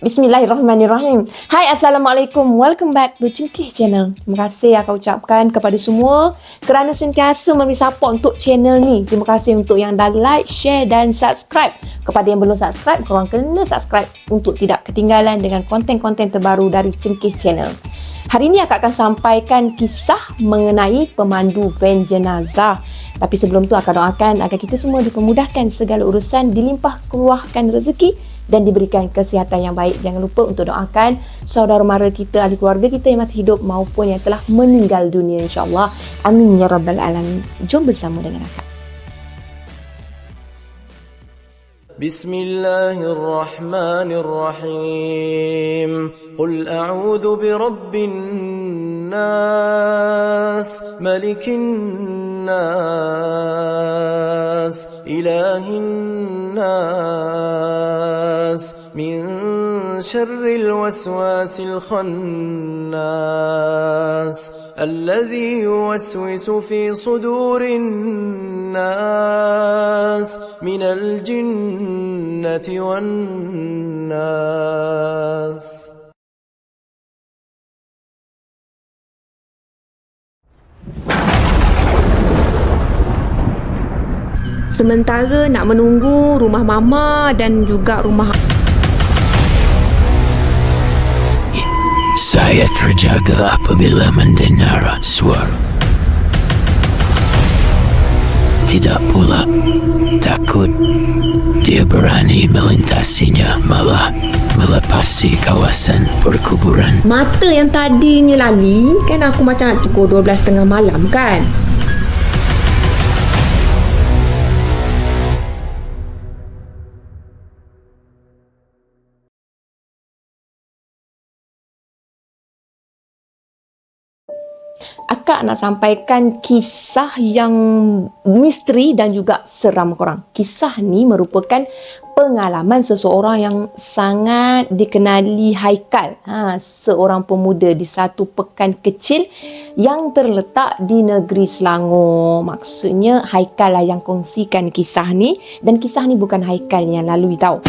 Bismillahirrahmanirrahim. Hai, Assalamualaikum. Welcome back to Cengkih Channel. Terima kasih aku ucapkan kepada semua kerana sentiasa memberi support untuk channel ni. Terima kasih untuk yang dah like, share dan subscribe. Kepada yang belum subscribe, korang kena subscribe untuk tidak ketinggalan dengan konten-konten terbaru dari Cengkih Channel. Hari ini aku akan sampaikan kisah mengenai pemandu van jenazah. Tapi sebelum tu aku doakan agar kita semua dipermudahkan segala urusan, dilimpah keruahkan rezeki dan diberikan kesihatan yang baik. Jangan lupa untuk doakan saudara mara kita, ahli keluarga kita yang masih hidup maupun yang telah meninggal dunia, insya-Allah. Amin ya rabbal alamin. Jom bersama dengan akak. Bismillahirrahmanirrahim. Qul a'udzu birabbin nas, malikin nas, ilahin nas, min syarril waswasil khannas, الذي يوسوس في صدور الناس من الجنة والناس. Sementara nak menunggu rumah mama dan juga rumah saya terjaga apabila mendengar suara. Tidak pula takut dia berani melintasinya, malah melepasi kawasan perkuburan. mata yang tadinya lali kan aku macam nak pukul 12.30 malam kan. Akak nak sampaikan kisah yang misteri dan juga seram korang. Kisah ni merupakan pengalaman seseorang yang sangat dikenali Haikal. Seorang pemuda di satu pekan kecil yang terletak di negeri Selangor. Maksudnya Haikal lah yang kongsikan kisah ni. Dan kisah ni bukan Haikal yang lalui tau.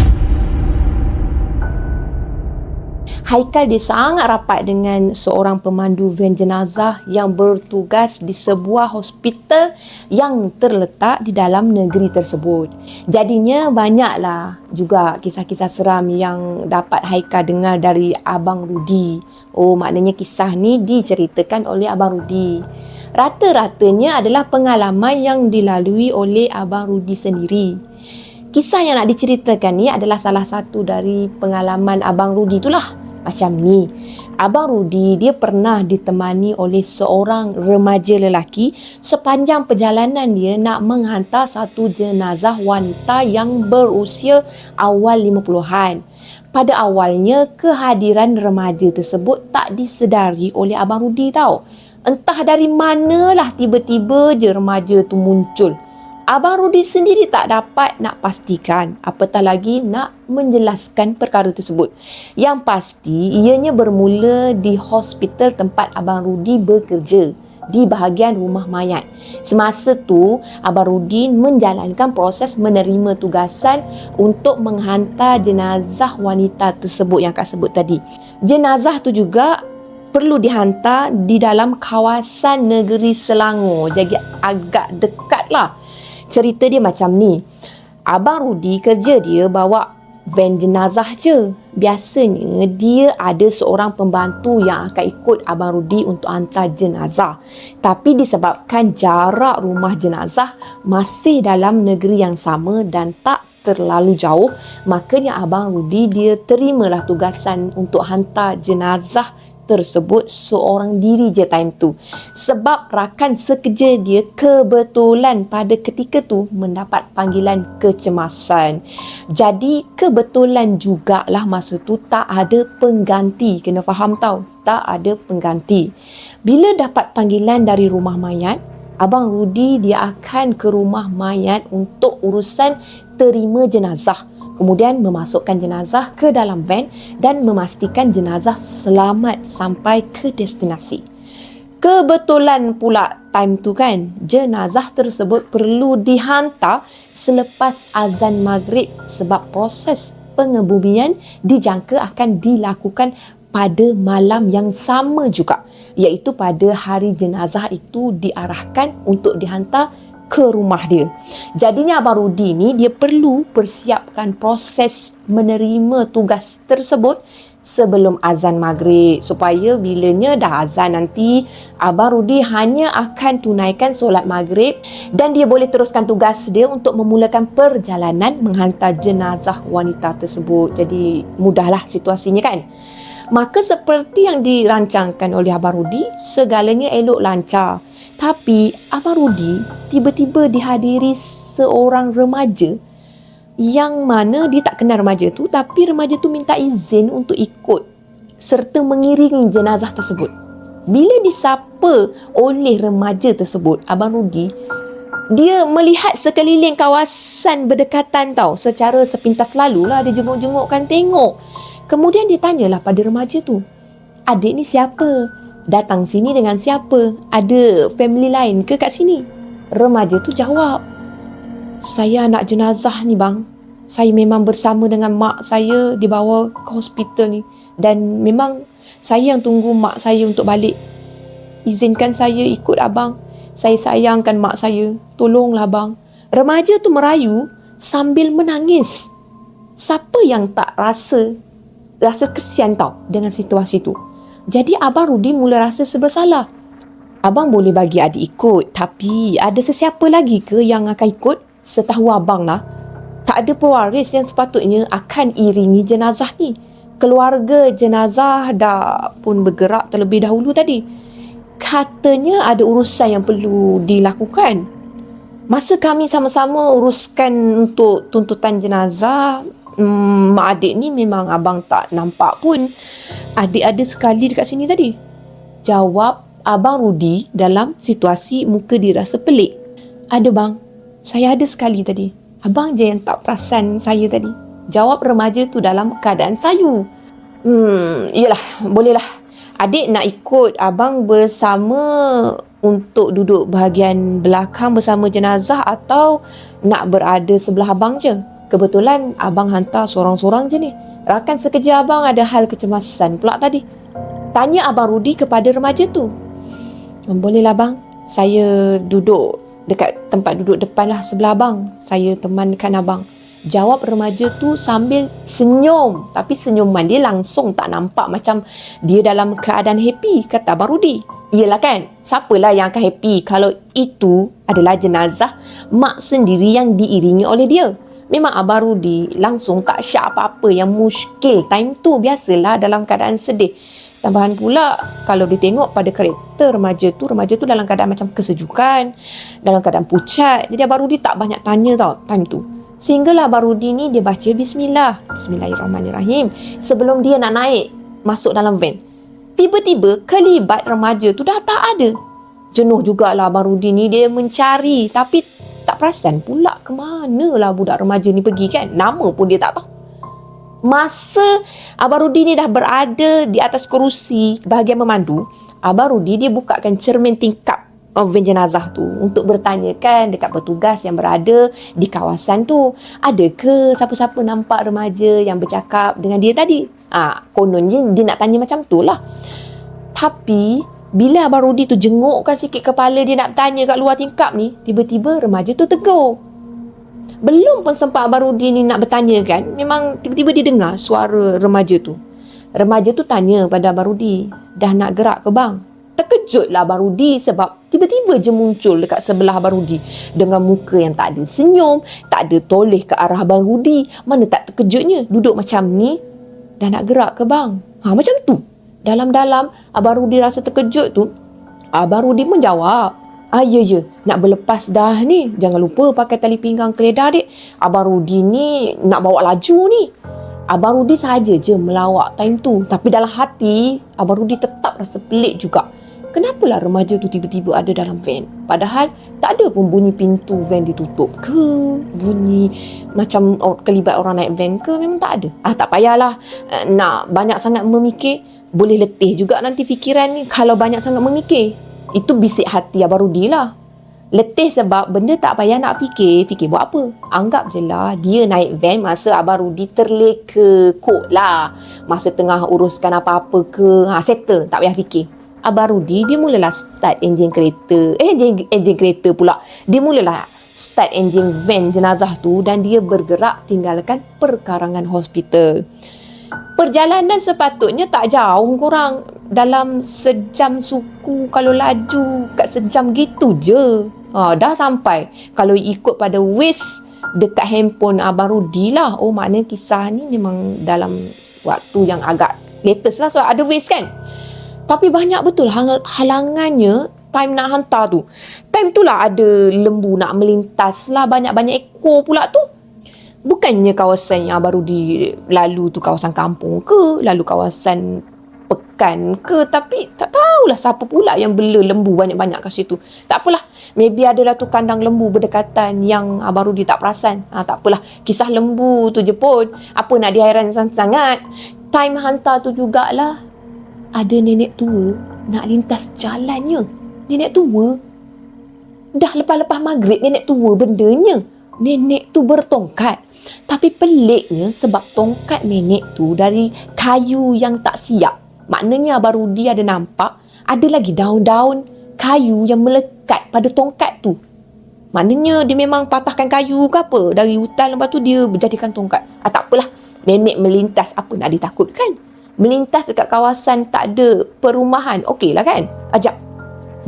Haikal dia sangat rapat dengan seorang pemandu van jenazah yang bertugas di sebuah hospital yang terletak di dalam negeri tersebut. Jadinya banyaklah juga kisah-kisah seram yang dapat Haikal dengar dari Abang Rudi. Oh, maknanya kisah ni diceritakan oleh Abang Rudi. Rata-ratanya adalah pengalaman yang dilalui oleh Abang Rudi sendiri. Kisah yang nak diceritakan ni adalah salah satu dari pengalaman Abang Rudi itulah. Macam ni, Abang Rudi dia pernah ditemani oleh seorang remaja lelaki sepanjang perjalanan dia nak menghantar satu jenazah wanita yang berusia awal 50-an. Pada awalnya, kehadiran remaja tersebut tak disedari oleh Abang Rudi tau. Entah dari manalah tiba-tiba je remaja tu muncul. Abang Rudi sendiri tak dapat nak pastikan, apatah lagi nak menjelaskan perkara tersebut. Yang pasti, ianya bermula di hospital tempat Abang Rudi bekerja, di bahagian rumah mayat. Semasa tu, Abang Rudi menjalankan proses menerima tugasan untuk menghantar jenazah wanita tersebut yang Kak sebut tadi. Jenazah tu juga perlu dihantar di dalam kawasan negeri Selangor. Jadi agak dekat lah. Cerita dia macam ni. Abang Rudi kerja dia bawa van jenazah je. Biasanya dia ada seorang pembantu yang akan ikut Abang Rudi untuk hantar jenazah. Tapi disebabkan jarak rumah jenazah masih dalam negeri yang sama dan tak terlalu jauh, makanya Abang Rudi dia terimalah tugasan untuk hantar jenazah tersebut seorang diri je time tu. Sebab rakan sekerja dia kebetulan pada ketika tu mendapat panggilan kecemasan. Jadi kebetulan jugalah masa tu tak ada pengganti. Kena faham tau, tak ada pengganti. Bila dapat panggilan dari rumah mayat, Abang Rudi dia akan ke rumah mayat untuk urusan terima jenazah. Kemudian memasukkan jenazah ke dalam van dan memastikan jenazah selamat sampai ke destinasi. Kebetulan pula time tu kan, jenazah tersebut perlu dihantar selepas azan maghrib sebab proses pengebumian dijangka akan dilakukan pada malam yang sama juga, iaitu pada hari jenazah itu diarahkan untuk dihantar ke rumah dia. Jadinya Abang Rudi ni dia perlu persiapkan proses menerima tugas tersebut sebelum azan maghrib, supaya bilanya dah azan nanti Abang Rudi hanya akan tunaikan solat maghrib dan dia boleh teruskan tugas dia untuk memulakan perjalanan menghantar jenazah wanita tersebut. Jadi mudahlah situasinya kan. Maka seperti yang dirancangkan oleh Abang Rudi, segalanya elok lancar. Tapi Abang Rudi tiba-tiba dihadiri seorang remaja yang mana dia tak kenal remaja tu, tapi remaja tu minta izin untuk ikut serta mengiringi jenazah tersebut. Bila disapa oleh remaja tersebut, Abang Rudi dia melihat sekeliling kawasan berdekatan tau. Secara sepintas lalu lah dia jenguk-jengukkan tengok. Kemudian dia tanyalah pada remaja tu, adik ni siapa? Datang sini dengan siapa? Ada family lain ke kat sini? Remaja tu jawab, saya anak jenazah ni bang. Saya memang bersama dengan mak saya dibawa ke hospital ni. Dan memang saya yang tunggu mak saya untuk balik. Izinkan saya ikut abang. Saya sayangkan mak saya. Tolonglah bang. Remaja tu merayu sambil menangis. Siapa yang tak rasa kesian tau dengan situasi tu. Jadi Abang Rudi mula rasa serba salah. Abang boleh bagi adik ikut, tapi ada sesiapa lagi ke yang akan ikut? Setahu abang lah, tak ada pewaris yang sepatutnya akan iringi jenazah ni. Keluarga jenazah dah pun bergerak terlebih dahulu tadi. Katanya ada urusan yang perlu dilakukan. Masa kami sama-sama uruskan untuk tuntutan jenazah, mak adik ni memang abang tak nampak pun. Adik ada sekali dekat sini tadi, jawab Abang Rudi dalam situasi muka dia rasa pelik. Ada bang, saya ada sekali tadi. Abang je yang tak perasan saya tadi, jawab remaja tu dalam keadaan sayu. Iyalah, bolehlah. Adik nak ikut abang bersama untuk duduk bahagian belakang bersama jenazah atau nak berada sebelah abang je? Kebetulan abang hantar sorang-sorang je ni. Rakan sekerja abang ada hal kecemasan pula tadi. Tanya Abang Rudi kepada remaja tu. Bolehlah bang, saya duduk dekat tempat duduk depan lah sebelah abang. Saya temankan abang, jawab remaja tu sambil senyum. Tapi senyuman dia langsung tak nampak macam dia dalam keadaan happy, kata Abang Rudi. Iyalah kan, siapalah yang akan happy kalau itu adalah jenazah mak sendiri yang diiringi oleh dia. Memang Abang Rudi langsung tak syak apa-apa yang muskil time tu. Biasalah dalam keadaan sedih. Tambahan pula, kalau dia tengok pada karakter remaja tu dalam keadaan macam kesejukan, dalam keadaan pucat. Jadi Abang Rudi tak banyak tanya tau time tu. Sehinggalah Abang Rudi ni dia baca Bismillahirrahmanirrahim sebelum dia nak naik masuk dalam van. Tiba-tiba kelibat remaja tu dah tak ada. Jenuh jugalah Abang Rudi ni, dia mencari tapi tak perasan pula ke manalah budak remaja ni pergi kan. Nama pun dia tak tahu. Masa Abang Rudi ni dah berada di atas kerusi bahagian memandu, Abang Rudi dia bukakan cermin tingkap van jenazah tu untuk bertanyakan dekat petugas yang berada di kawasan tu, ada ke siapa-siapa nampak remaja yang bercakap dengan dia tadi. Kononnya dia nak tanya macam tu lah. Tapi bila Abang Rudi tu jengukkan sikit kepala dia nak tanya kat luar tingkap ni, tiba-tiba remaja tu tegur. Belum pun sempat Abang Rudi ni nak bertanya kan, memang tiba-tiba dia dengar suara remaja tu. Remaja tu tanya pada Abang Rudi, dah nak gerak ke bang? Terkejutlah Abang Rudi sebab tiba-tiba je muncul dekat sebelah Abang Rudi dengan muka yang tak ada senyum, tak ada toleh ke arah Abang Rudi. Mana tak terkejutnya, duduk macam ni, dah nak gerak ke bang? Macam tu. Dalam-dalam Abang Rudi rasa terkejut tu, Abang Rudi pun jawab, ya, nak berlepas dah ni. Jangan lupa pakai tali pinggang keledar dek. Abang Rudi ni nak bawa laju ni. Abang Rudi sahaja je melawak time tu. Tapi dalam hati, Abang Rudi tetap rasa pelik juga. Kenapalah remaja tu tiba-tiba ada dalam van? Padahal tak ada pun bunyi pintu van ditutup ke, bunyi macam kelibat orang naik van ke, memang tak ada. Tak payahlah nak banyak sangat memikir. Boleh letih juga nanti fikiran ni kalau banyak sangat memikir. Itu bisik hati Abang Rudi lah. Letih sebab benda tak payah nak fikir buat apa. Anggap je lah dia naik van masa Abang Rudi terleka kot lah. Masa tengah uruskan apa-apa ke, settle, tak payah fikir. Abang Rudi dia mulalah start enjin kereta. Enjin kereta pula. Dia mulalah start enjin van jenazah tu dan dia bergerak tinggalkan perkarangan hospital. Perjalanan sepatutnya tak jauh korang. Dalam sejam suku kalau laju kat sejam gitu je. Dah sampai. Kalau ikut pada Waze dekat handphone Abang Rudi lah. Oh maknanya kisah ni memang dalam waktu yang agak latest lah sebab ada Waze kan. Tapi banyak betul halangannya time nak hantar tu. Time tu lah ada lembu nak melintas lah. Banyak-banyak ekor pula tu. Bukannya kawasan yang Abang Rudi lalu tu kawasan kampung ke, lalu kawasan pekan ke, tapi tak tahulah siapa pula yang bela lembu banyak-banyak kat situ. Tak apalah, maybe adalah tu kandang lembu berdekatan yang Abang Rudi tak perasan. Tak apalah, kisah lembu tu je pun. Apa nak dihairan sangat. Time hantar tu jugalah ada nenek tua nak lintas jalannya. Nenek tua. Dah lepas-lepas maghrib nenek tua bendanya. Nenek tu bertongkat. Tapi peliknya sebab tongkat nenek tu dari kayu yang tak siap. Maknanya Abang Rudi ada nampak ada lagi daun-daun kayu yang melekat pada tongkat tu. Maknanya dia memang patahkan kayu ke apa dari hutan, lepas tu dia berjadikan tongkat. Tak apalah, nenek melintas, apa nak ditakutkan? Melintas dekat kawasan tak ada perumahan, okey lah kan? Ajak.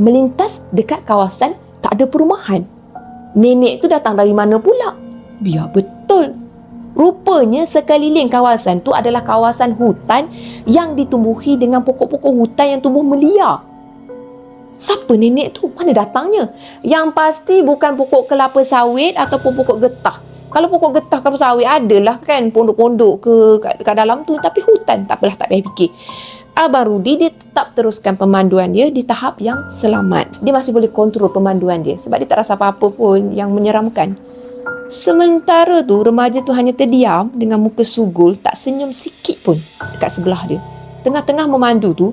Melintas dekat kawasan tak ada perumahan. Nenek tu datang dari mana pula? Biar betul. Rupanya sekeliling kawasan tu adalah kawasan hutan yang ditumbuhi dengan pokok-pokok hutan yang tumbuh melia. Siapa nenek tu? Mana datangnya? Yang pasti bukan pokok kelapa sawit ataupun pokok getah. Kalau pokok getah kelapa sawit adalah kan pondok-pondok ke kat dalam tu. Tapi hutan tak apalah, tak payah fikir. Abang Rudi dia tetap teruskan pemanduan dia di tahap yang selamat. Dia masih boleh kontrol pemanduan dia sebab dia tak rasa apa-apa pun yang menyeramkan. Sementara tu remaja tu hanya terdiam dengan muka sugul, tak senyum sikit pun dekat sebelah dia. Tengah-tengah memandu tu,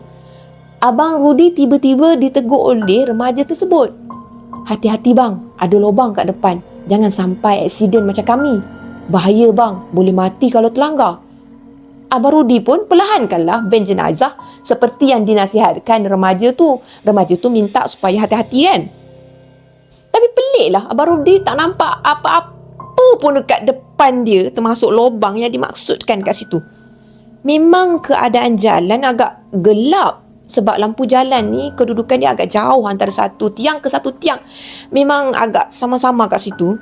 Abang Rudi tiba-tiba ditegur oleh remaja tersebut. Hati-hati bang, ada lubang kat depan. Jangan sampai aksiden macam kami. Bahaya bang, boleh mati kalau terlanggar. Abang Rudi pun perlahankanlah van jenazah seperti yang dinasihatkan remaja tu. Remaja tu minta supaya hati-hati kan. Tapi peliklah, Abang Rudi tak nampak apa-apa pun dekat depan dia, termasuk lubang yang dimaksudkan kat situ. Memang keadaan jalan agak gelap sebab lampu jalan ni kedudukan dia agak jauh antara satu tiang ke satu tiang. Memang agak sama-sama kat situ.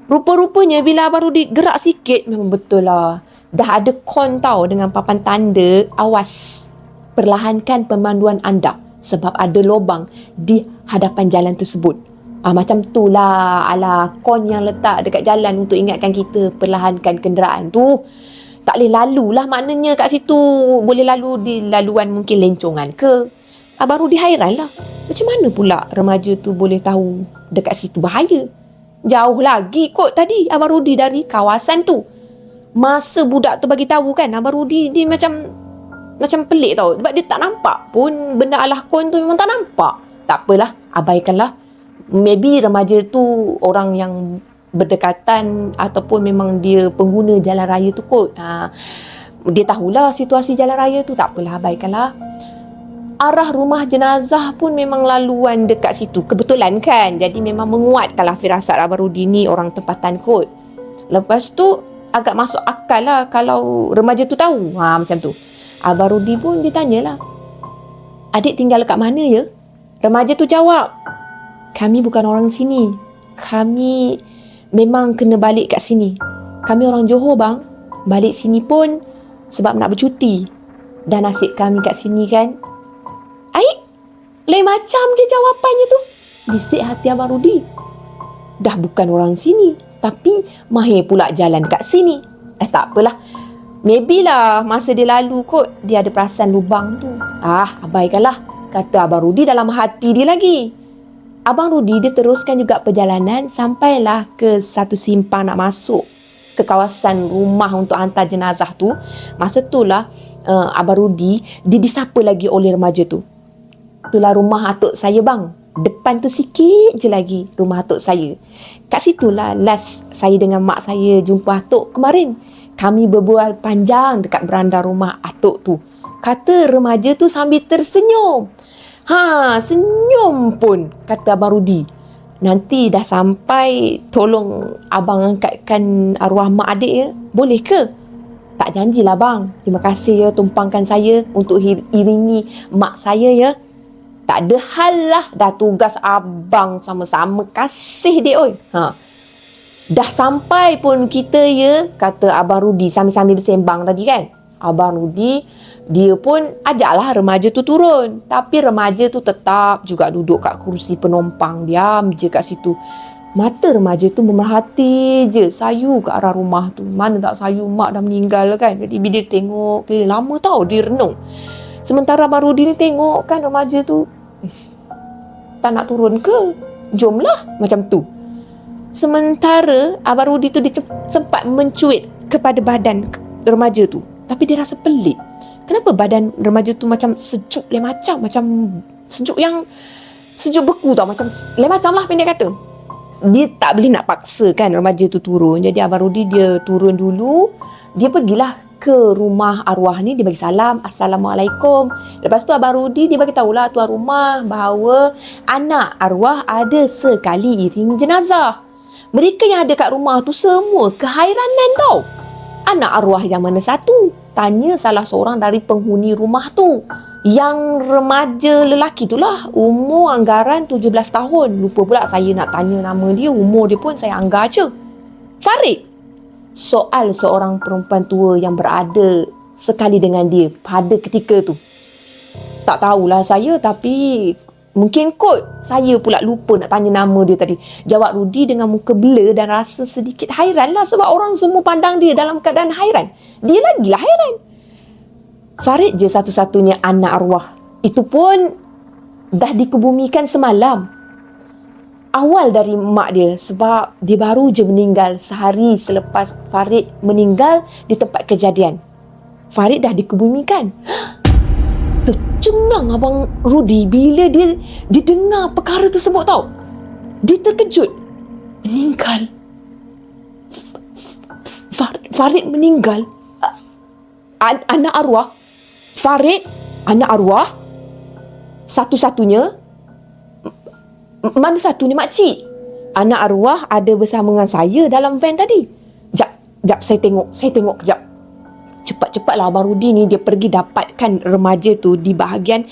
Rupa-rupanya bila Abang Rudi gerak sikit, memang betul lah. Dah ada kon tau dengan papan tanda, awas, perlahankan pemanduan anda sebab ada lubang di hadapan jalan tersebut. Macam tu lah ala kon yang letak dekat jalan untuk ingatkan kita perlahankan kenderaan tu. Tak boleh lalu lah, maknanya kat situ boleh lalu di laluan mungkin lencongan ke. Abang Rudi hairan lah. Macam mana pula remaja tu boleh tahu dekat situ bahaya? Jauh lagi kot tadi Abang Rudi dari kawasan tu. Masa budak tu bagi tahu kan, Abang Rudi dia macam pelik tau. Sebab dia tak nampak pun benda alah kon tu, memang tak nampak. Tak apalah, abaikanlah. Maybe remaja tu orang yang berdekatan ataupun memang dia pengguna jalan raya tu kot. Dia tahulah situasi jalan raya tu, tak apalah, abaikanlah. Arah rumah jenazah pun memang laluan dekat situ. Kebetulan kan, jadi memang menguatkanlah firasat Abang Rudi ni orang tempatan kot. Lepas tu agak masuk akal lah kalau remaja tu tahu. Macam tu. Abang Rudi pun dia tanyalah, adik tinggal kat mana ya? Remaja tu jawab, kami bukan orang sini. Kami memang kena balik kat sini. Kami orang Johor bang. Balik sini pun sebab nak bercuti. Dan nasib kami kat sini kan. Lain macam je jawapannya tu. Bisik hati Abang Rudi. Dah bukan orang sini, tapi mahir pula jalan kat sini. Tak apalah. Maybe lah masa dia lalu kot, dia ada perasan lubang tu. Abaikanlah, kata Abang Rudi dalam hati dia lagi. Abang Rudi dia teruskan juga perjalanan sampailah ke satu simpang nak masuk ke kawasan rumah untuk hantar jenazah tu. Masa tu lah Abang Rudi dia disapa lagi oleh remaja tu. Itulah rumah atuk saya bang. Depan tu sikit je lagi rumah atuk saya. Kat situlah last saya dengan mak saya jumpa atuk kemarin. Kami berbual panjang dekat beranda rumah atuk tu. Kata remaja tu sambil tersenyum. Senyum pun, kata Abang Rudi. Nanti dah sampai, tolong abang angkatkan arwah mak adik ya. Boleh ke? Tak janjilah bang. Terima kasih ya tumpangkan saya untuk iringi mak saya ya. Tak ada hal lah. Dah tugas abang sama-sama. Kasih dia oi. Dah sampai pun kita ya, kata Abang Rudi sambil-sambil bersembang tadi kan. Abang Rudi, dia pun ajaklah remaja tu turun. Tapi remaja tu tetap juga duduk kat kursi penumpang. Diam je kat situ. Mata remaja tu memerhati je, sayu ke arah rumah tu. Mana tak sayu, mak dah meninggal kan. Jadi bila dia tengok, lama tau dia renung. Sementara Abang Rudi ni tengok kan remaja tu, tak nak turun ke? Jomlah, macam tu. Sementara Abang Rudi tu dia sempat mencuit kepada badan remaja tu. Tapi dia rasa pelik. Kenapa badan remaja tu macam sejuk macam sejuk beku tau. Macam lah pendek kata. Dia tak boleh nak paksa kan remaja tu turun. Jadi Abang Rudi dia turun dulu. Dia pergilah ke rumah arwah ni. Dia bagi salam, Assalamualaikum. Lepas tu Abang Rudi dia bagi tahulah tuan rumah bahawa anak arwah ada sekali iring jenazah. Mereka yang ada kat rumah tu semua kehairanan tau. Anak arwah yang mana satu? Tanya salah seorang dari penghuni rumah tu. Yang remaja lelaki tu lah, umur anggaran 17 tahun. Lupa pula saya nak tanya nama dia. Umur dia pun saya anggar je. Farid. Soal seorang perempuan tua yang berada sekali dengan dia pada ketika tu. Tak tahulah saya, tapi mungkin kot saya pula lupa nak tanya nama dia tadi. Jawab Rudi dengan muka blur dan rasa sedikit hairan lah sebab orang semua pandang dia dalam keadaan hairan. Dia lagilah hairan. Farid je satu-satunya anak arwah. Itu pun dah dikebumikan semalam. Awal dari mak dia sebab dia baru je meninggal sehari selepas Farid meninggal di tempat kejadian. Farid dah dikebumikan. Tercengang Abang Rudi bila dia dengar perkara tersebut tau. Dia terkejut. Meninggal. Farid meninggal. Anak arwah. Farid, anak arwah. Satu-satunya. Mana satu ni makcik? Anak arwah ada bersama dengan saya dalam van tadi. Jap, saya tengok kejap. Cepat-cepatlah Abang Rudi ni dia pergi dapatkan remaja tu di bahagian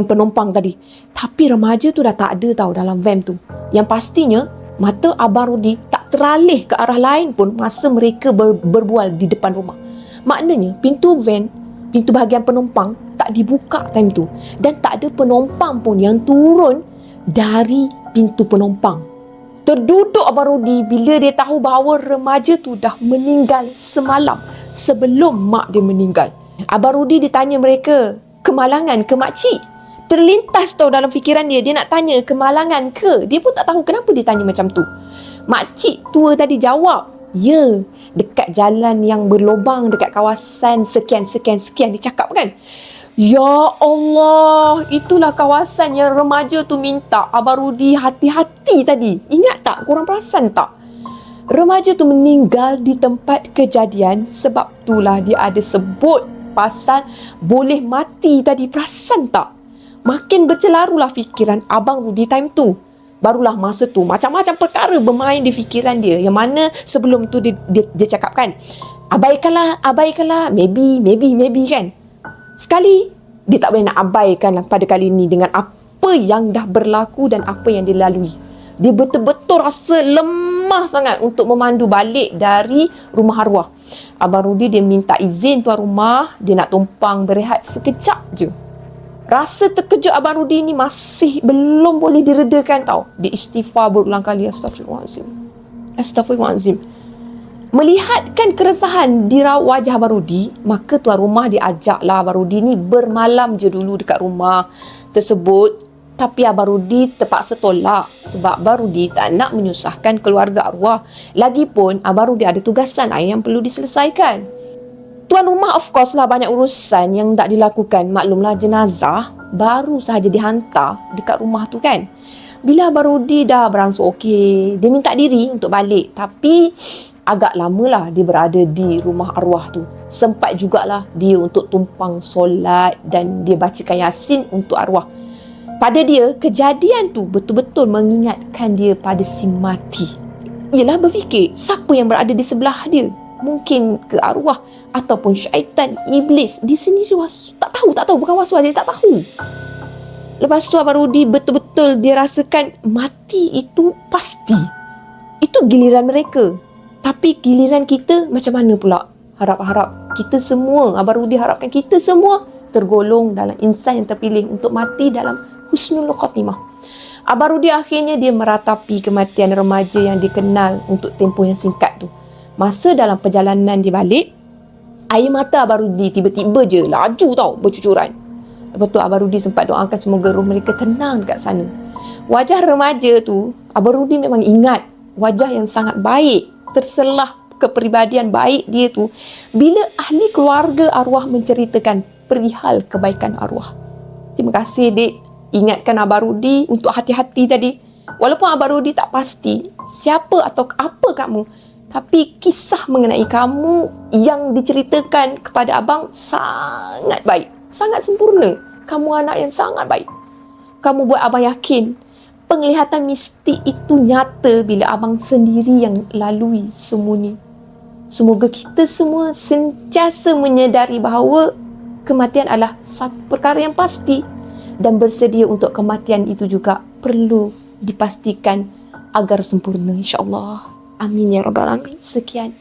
penumpang tadi. Tapi remaja tu dah tak ada tau dalam van tu. Yang pastinya mata Abang Rudi tak teralih ke arah lain pun masa mereka berbual di depan rumah. Maknanya pintu bahagian penumpang tak dibuka time tu. Dan tak ada penumpang pun yang turun dari pintu penumpang. Terduduk Abang Rudi bila dia tahu bahawa remaja tu dah meninggal semalam sebelum mak dia meninggal. Abang Rudi ditanya mereka, kemalangan ke makcik? Terlintas tau dalam fikiran dia nak tanya kemalangan ke? Dia pun tak tahu kenapa dia tanya macam tu. Makcik tua tadi jawab, ya, dekat jalan yang berlobang dekat kawasan sekian. Dia cakap kan. Ya Allah, itulah kawasan yang remaja tu minta Abang Rudi hati-hati tadi. Ingat tak? Korang perasan tak? Remaja tu meninggal di tempat kejadian sebab itulah dia ada sebut pasal boleh mati tadi. Perasan tak? Makin bercelarulah fikiran Abang Rudi time tu. Barulah masa tu macam-macam perkara bermain di fikiran dia. Yang mana sebelum tu dia cakap kan, abaikanlah, maybe kan. Sekali, dia tak boleh nak abaikan pada kali ini dengan apa yang dah berlaku dan apa yang dia lalui. Dia betul-betul rasa lemah sangat untuk memandu balik dari rumah arwah. Abang Rudi dia minta izin tuan rumah, dia nak tumpang berehat sekejap je. Rasa terkejut Abang Rudi ni masih belum boleh diredakan tau. Dia istighfar berulang kali. Astaghfirullahalazim. Melihatkan keresahan di raut wajah Abang Rudi, maka tuan rumah diajaklah Abang Rudi ni bermalam je dulu dekat rumah tersebut. Tapi Abang Rudi terpaksa tolak sebab Abang Rudi tak nak menyusahkan keluarga arwah. Lagipun Abang Rudi ada tugasan lain yang perlu diselesaikan. Tuan rumah of course lah banyak urusan yang tak dilakukan. Maklumlah jenazah baru sahaja dihantar dekat rumah tu kan. Bila Abang Rudi dah beransur okey, dia minta diri untuk balik. Tapi agak lamalah dia berada di rumah arwah tu. Sempat jugalah dia untuk tumpang solat dan dia bacakan Yasin untuk arwah. Pada dia, kejadian tu betul-betul mengingatkan dia pada si mati. Ialah berfikir, siapa yang berada di sebelah dia? Mungkin ke arwah ataupun syaitan, iblis. Dia sendiri tak tahu, bukan waswas, dia tak tahu. Lepas tu Abang Rudi betul-betul dia rasakan mati itu pasti. Itu giliran mereka. Tapi giliran kita macam mana pula? Harap-harap kita semua, Abang Rudi harapkan kita semua tergolong dalam insan yang terpilih untuk mati dalam husnul khatimah. Abang Rudi akhirnya dia meratapi kematian remaja yang dikenal untuk tempoh yang singkat tu. Masa dalam perjalanan dia balik, air mata Abang Rudi tiba-tiba je laju tau bercucuran. Lepas tu Abang Rudi sempat doakan semoga roh mereka tenang dekat sana. Wajah remaja tu, Abang Rudi memang ingat wajah yang sangat baik, terselah kepribadian baik dia tu bila ahli keluarga arwah menceritakan perihal kebaikan arwah. Terima kasih Dik, ingatkan Abang Rudi untuk hati-hati tadi. Walaupun Abang Rudi tak pasti siapa atau apa kamu, tapi kisah mengenai kamu yang diceritakan kepada abang sangat baik, sangat sempurna. Kamu anak yang sangat baik. Kamu buat abang yakin penglihatan mistik itu nyata bila abang sendiri yang lalui semua ni. Semoga kita semua sentiasa menyedari bahawa kematian adalah satu perkara yang pasti dan bersedia untuk kematian itu juga perlu dipastikan agar sempurna, insya-Allah. Amin ya rabbal alamin. Sekian.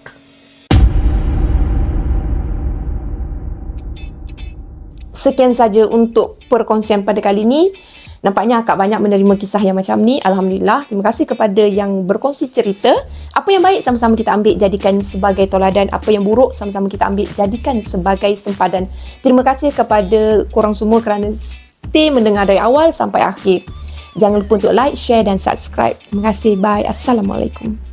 Sekian saja untuk perkongsian pada kali ini. Nampaknya akak banyak menerima kisah yang macam ni. Alhamdulillah. Terima kasih kepada yang berkongsi cerita. Apa yang baik sama-sama kita ambil jadikan sebagai toladan. Apa yang buruk sama-sama kita ambil jadikan sebagai sempadan. Terima kasih kepada korang semua kerana stay mendengar dari awal sampai akhir. Jangan lupa untuk like, share dan subscribe. Terima kasih. Bye. Assalamualaikum.